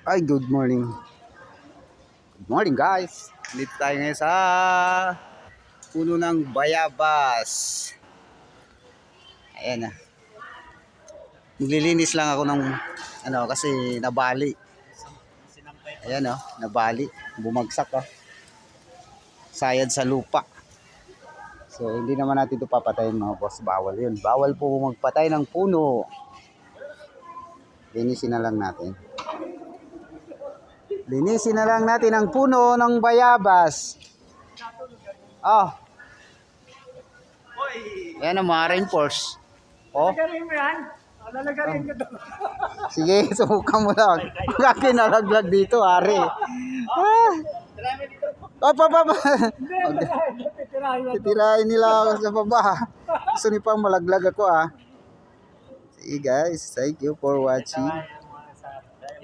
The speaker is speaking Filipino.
Ay, good morning. Good morning, guys. Dito tayo ngayon sa puno ng bayabas. Ayan na. Naglilinis lang ako ng kasi nabali. Ayan nabali. Bumagsak sayad sa lupa. So, hindi naman natin ito papatayin mga boss. Bawal yun. Bawal po magpatay ng puno. Linisin na lang natin. Linisin na lang natin ang puno ng bayabas. Ayan ang mga reinforce. Lalagarin mo yan? Lalagarin ko doon. Sige, subukan mo lang. Bakit nalaglag dito, Ari? Titirahin nila ako sa baba. Gusto niyo pang malaglag ako Sige guys, thank you for watching.